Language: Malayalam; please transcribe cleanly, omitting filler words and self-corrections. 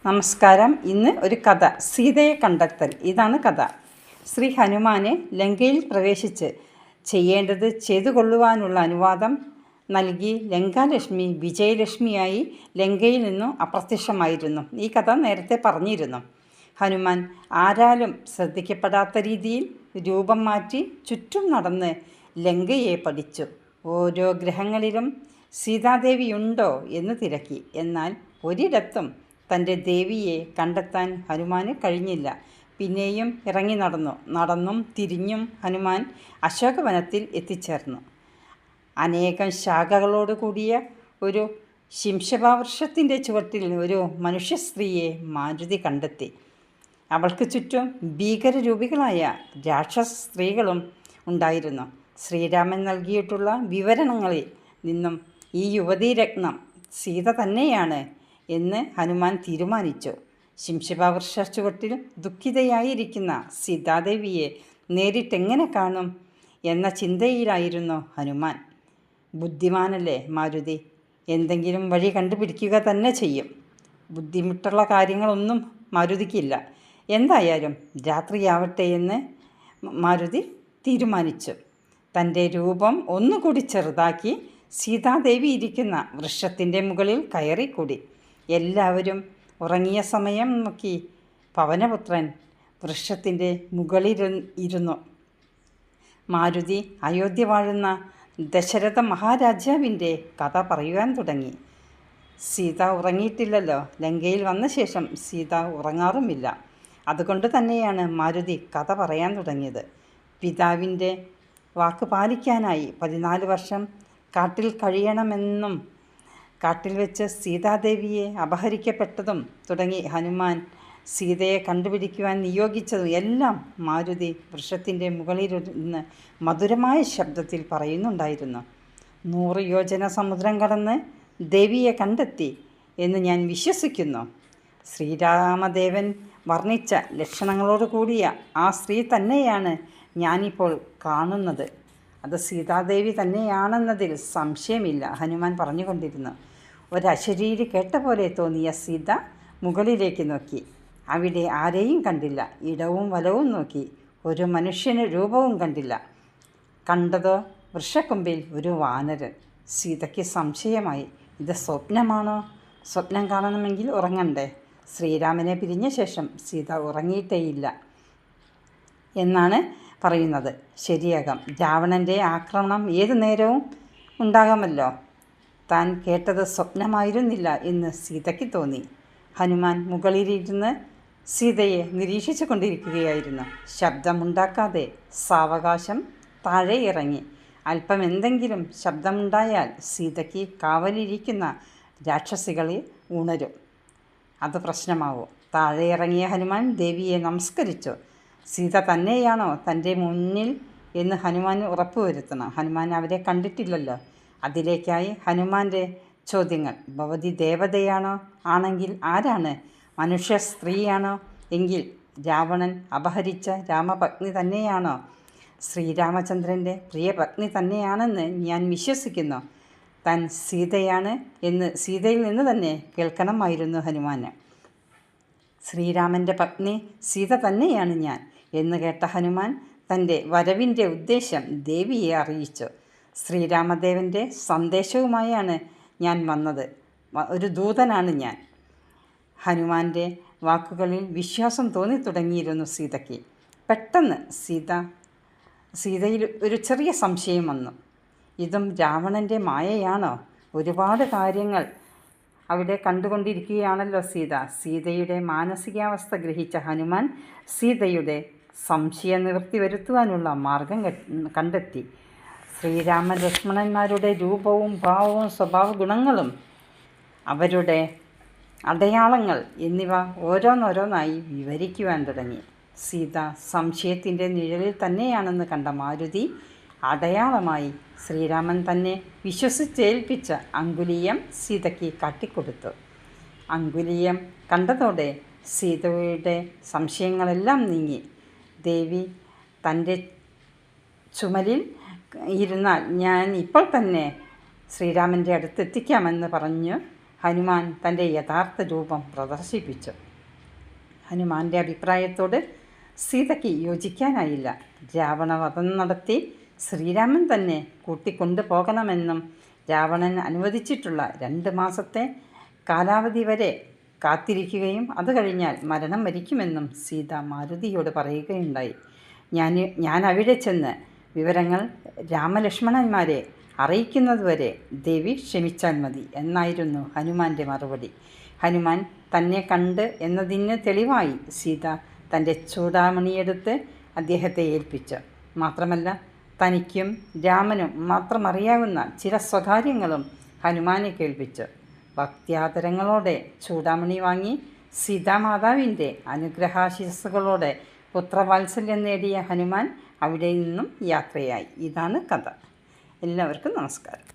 നമസ്കാരം. ഇന്ന് ഒരു കഥ, സീതയെ കണ്ടെത്തൽ. ഇതാണ് കഥ. ശ്രീ ഹനുമാന് ലങ്കയിൽ പ്രവേശിച്ച് ചെയ്യേണ്ടത് ചെയ്തു കൊള്ളുവാനുള്ള അനുവാദം നൽകി ലങ്കാലക്ഷ്മി വിജയലക്ഷ്മിയായി ലങ്കയിൽ നിന്നും അപ്രത്യക്ഷമായിരുന്നു. ഈ കഥ നേരത്തെ പറഞ്ഞിരുന്നു. ഹനുമാൻ ആരാലും ശ്രദ്ധിക്കപ്പെടാത്ത രീതിയിൽ രൂപം മാറ്റി ചുറ്റും നടന്ന് ലങ്കയെ പഠിച്ചു. ഓരോ ഗ്രഹങ്ങളിലും സീതാദേവിയുണ്ടോ എന്ന് തിരക്കി. എന്നാൽ ഒരിടത്തും തൻ്റെ ദേവിയെ കണ്ടെത്താൻ ഹനുമാന് കഴിഞ്ഞില്ല. പിന്നെയും ഇറങ്ങി നടന്നും തിരിഞ്ഞും ഹനുമാൻ അശോകവനത്തിൽ എത്തിച്ചേർന്നു. അനേകം ശാഖകളോട് കൂടിയ ഒരു ശിംശഭാവൃക്ഷത്തിൻ്റെ ചുവട്ടിൽ ഒരു മനുഷ്യ സ്ത്രീയെ മാരുതി കണ്ടെത്തി. അവൾക്ക് ചുറ്റും ഭീകരരൂപികളായ രാക്ഷസ സ്ത്രീകളും ഉണ്ടായിരുന്നു. ശ്രീരാമൻ നൽകിയിട്ടുള്ള വിവരണങ്ങളിൽ നിന്നും ഈ യുവതീരത്നം സീത തന്നെയാണ് എന്ന് ഹനുമാൻ തീരുമാനിച്ചു. ശിംശഭാവൃക്ഷ ചുവട്ടിൽ ദുഃഖിതയായിരിക്കുന്ന സീതാദേവിയെ നേരിട്ടെങ്ങനെ കാണും എന്ന ചിന്തയിലായിരുന്നു ഹനുമാൻ. ബുദ്ധിമാനല്ലേ മാരുതി, എന്തെങ്കിലും വഴി കണ്ടുപിടിക്കുക തന്നെ ചെയ്യും. ബുദ്ധിമുട്ടുള്ള കാര്യങ്ങളൊന്നും മാരുതിക്കില്ല. എന്തായാലും രാത്രിയാവട്ടെ എന്ന് മാരുതി തീരുമാനിച്ചു. തൻ്റെ രൂപം ഒന്നുകൂടി ചെറുതാക്കി സീതാദേവി ഇരിക്കുന്ന വൃക്ഷത്തിൻ്റെ മുകളിൽ കയറിക്കൂടി. എല്ലാവരും ഉറങ്ങിയ സമയം നോക്കി പവനപുത്രൻ വൃക്ഷത്തിൻ്റെ മുകളിലിരുന്നു. മാരുതി അയോധ്യ വാഴുന്ന ദശരഥ മഹാരാജാവിൻ്റെ കഥ പറയുവാൻ തുടങ്ങി. സീത ഉറങ്ങിയിട്ടില്ലല്ലോ. ലങ്കയിൽ വന്ന ശേഷം സീത ഉറങ്ങാറുമില്ല. അതുകൊണ്ട് തന്നെയാണ് മാരുതി കഥ പറയാൻ തുടങ്ങിയത്. പിതാവിൻ്റെ വാക്ക് പാലിക്കാനായി 14 വർഷം കാട്ടിൽ കഴിയണമെന്നും കാട്ടിൽ വെച്ച് സീതാദേവിയെ അപഹരിക്കപ്പെട്ടതും തുടങ്ങി ഹനുമാൻ സീതയെ കണ്ടുപിടിക്കുവാൻ നിയോഗിച്ചതും എല്ലാം മാരുതി വൃക്ഷത്തിൻ്റെ മുകളിലിരുന്ന് മധുരമായ ശബ്ദത്തിൽ പറയുന്നുണ്ടായിരുന്നു. 100 യോജന സമുദ്രം കടന്ന് ദേവിയെ കണ്ടെത്തി എന്ന് ഞാൻ വിശ്വസിക്കുന്നു. ശ്രീരാമദേവൻ വർണ്ണിച്ച ലക്ഷണങ്ങളോട് കൂടിയ ആ സ്ത്രീ തന്നെയാണ് ഞാനിപ്പോൾ കാണുന്നത്. അത് സീതാദേവി തന്നെയാണെന്നതിൽ സംശയമില്ല, ഹനുമാൻ പറഞ്ഞുകൊണ്ടിരുന്നു. ഒരശരീരി കേട്ട പോലെ തോന്നിയ സീത മുകളിലേക്ക് നോക്കി. അവിടെ ആരെയും കണ്ടില്ല. ഇടവും വലവും നോക്കി. ഒരു മനുഷ്യന് രൂപവും കണ്ടില്ല. കണ്ടതോ വൃക്ഷക്കൊമ്പിൽ ഒരു വാനരൻ. സീതയ്ക്ക് സംശയമായി. ഇത് സ്വപ്നമാണോ? സ്വപ്നം കാണണമെങ്കിൽ ഉറങ്ങണ്ടേ? ശ്രീരാമനെ പിരിഞ്ഞ ശേഷം സീത ഉറങ്ങിയിട്ടേയില്ല എന്നാണ് പറയുന്നത്. ശരിയാകാം. രാവണൻ്റെ ആക്രമണം ഏതു നേരവും ഉണ്ടാകാമല്ലോ. താൻ കേട്ടത് സ്വപ്നമായിരുന്നില്ല എന്ന് സീതയ്ക്ക് തോന്നി. ഹനുമാൻ മുകളിലിരുന്ന് സീതയെ നിരീക്ഷിച്ചു കൊണ്ടിരിക്കുകയായിരുന്നു. ശബ്ദമുണ്ടാക്കാതെ സാവകാശം താഴെ ഇറങ്ങി. അല്പം എന്തെങ്കിലും ശബ്ദമുണ്ടായാൽ സീതയ്ക്ക് കാവലിരിക്കുന്ന രാക്ഷസികളെ ഉണരും. അത് പ്രശ്നമാവും. താഴെ ഇറങ്ങിയ ഹനുമാൻ ദേവിയെ നമസ്കരിച്ചു. സീത തന്നെയാണോ തൻ്റെ മുന്നിൽ എന്ന് ഹനുമാൻ ഉറപ്പുവരുത്തണം. ഹനുമാൻ അവരെ കണ്ടിട്ടില്ലല്ലോ. അതിലേക്കായി ഹനുമാൻ്റെ ചോദ്യങ്ങൾ. ഭവതി ദേവതയാണോ? ആണെങ്കിൽ ആരാണ്? മനുഷ്യ സ്ത്രീയാണോ? എങ്കിൽ രാവണൻ അപഹരിച്ച രാമപത്നി തന്നെയാണോ? ശ്രീരാമചന്ദ്രൻ്റെ പ്രിയ പത്നി തന്നെയാണെന്ന് ഞാൻ വിശ്വസിക്കുന്നു. താൻ സീതയാണ് എന്ന് സീതയിൽ നിന്ന് തന്നെ കേൾക്കണമായിരുന്നു ഹനുമാന്. ശ്രീരാമൻ്റെ പത്നി സീത തന്നെയാണ് ഞാൻ എന്ന് കേട്ട ഹനുമാൻ തൻ്റെ വരവിൻ്റെ ഉദ്ദേശം ദേവിയെ അറിയിച്ചു. ശ്രീരാമദേവൻ്റെ സന്ദേശവുമായാണ് ഞാൻ വന്നത്. ഒരു ദൂതനാണ് ഞാൻ. ഹനുമാൻ്റെ വാക്കുകളിൽ വിശ്വാസം തോന്നിത്തുടങ്ങിയിരുന്നു സീതയ്ക്ക്. പെട്ടെന്ന് സീതയിൽ ഒരു ചെറിയ സംശയം വന്നു. ഇതും രാവണൻ്റെ മായയാണോ? ഒരുപാട് കാര്യങ്ങൾ അവിടെ കണ്ടുകൊണ്ടിരിക്കുകയാണല്ലോ സീത. സീതയുടെ മാനസികാവസ്ഥ ഗ്രഹിച്ച ഹനുമാൻ സീതയുടെ സംശയ നിവൃത്തി വരുത്തുവാനുള്ള മാർഗം കണ്ടെത്തി. ശ്രീരാമ ലക്ഷ്മണന്മാരുടെ രൂപവും ഭാവവും സ്വഭാവ ഗുണങ്ങളും അവരുടെ അടയാളങ്ങൾ എന്നിവ ഓരോന്നോരോന്നായി വിവരിക്കുവാൻ തുടങ്ങി. സീത സംശയത്തിൻ്റെ നിഴലിൽ തന്നെയാണെന്ന് കണ്ട മാരുതി അടയാളമായി ശ്രീരാമൻ തന്നെ വിശ്വസിച്ചേൽപ്പിച്ച അങ്കുലീയം സീതയ്ക്ക് കാട്ടിക്കൊടുത്തു. അങ്കുലീയം കണ്ടതോടെ സീതയുടെ സംശയങ്ങളെല്ലാം നീങ്ങി. ദേവി തൻ്റെ ചുമലിൽ ഇരുന്നാൽ ഞാൻ ഇപ്പോൾ തന്നെ ശ്രീരാമൻ്റെ അടുത്തെത്തിക്കാമെന്ന് പറഞ്ഞു ഹനുമാൻ തൻ്റെ യഥാർത്ഥ രൂപം പ്രദർശിപ്പിച്ചു. ഹനുമാൻ്റെ അഭിപ്രായത്തോട് സീതയ്ക്ക് യോജിക്കാനായില്ല. രാവണവധം നടത്തി ശ്രീരാമൻ തന്നെ കൂട്ടിക്കൊണ്ടു പോകണമെന്നും രാവണൻ അനുവദിച്ചിട്ടുള്ള 2 മാസത്തെ കാലാവധി വരെ കാത്തിരിക്കുകയും അത് കഴിഞ്ഞാൽ മരണം വരിക്കുമെന്നും സീത മാരുതിയോട് പറയുകയുണ്ടായി. ഞാൻ അവിടെ ചെന്ന് വിവരങ്ങൾ രാമലക്ഷ്മണന്മാരെ അറിയിക്കുന്നതുവരെ ദേവി ക്ഷമിച്ചാൽ മതി എന്നായിരുന്നു ഹനുമാൻ്റെ മറുപടി. ഹനുമാൻ തന്നെ കണ്ട് എന്നതിന് തെളിവായി സീത തൻ്റെ ചൂടാമണിയെടുത്ത് അദ്ദേഹത്തെ ഏൽപ്പിച്ചു. മാത്രമല്ല തനിക്കും രാമനും മാത്രം അറിയാവുന്ന ചില സ്വകാര്യങ്ങളും ഹനുമാനെ കേൾപ്പിച്ചു. ഭക്ത്യാദരങ്ങളോടെ ചൂടാമണി വാങ്ങി സീതാമാതാവിൻ്റെ അനുഗ്രഹാശിസ്സുകളോടെ പുത്രവാത്സല്യം നേടിയ ഹനുമാൻ അവിടെ നിന്നും യാത്രയായി. ഇതാണ് കഥ. എല്ലാവർക്കും നമസ്കാരം.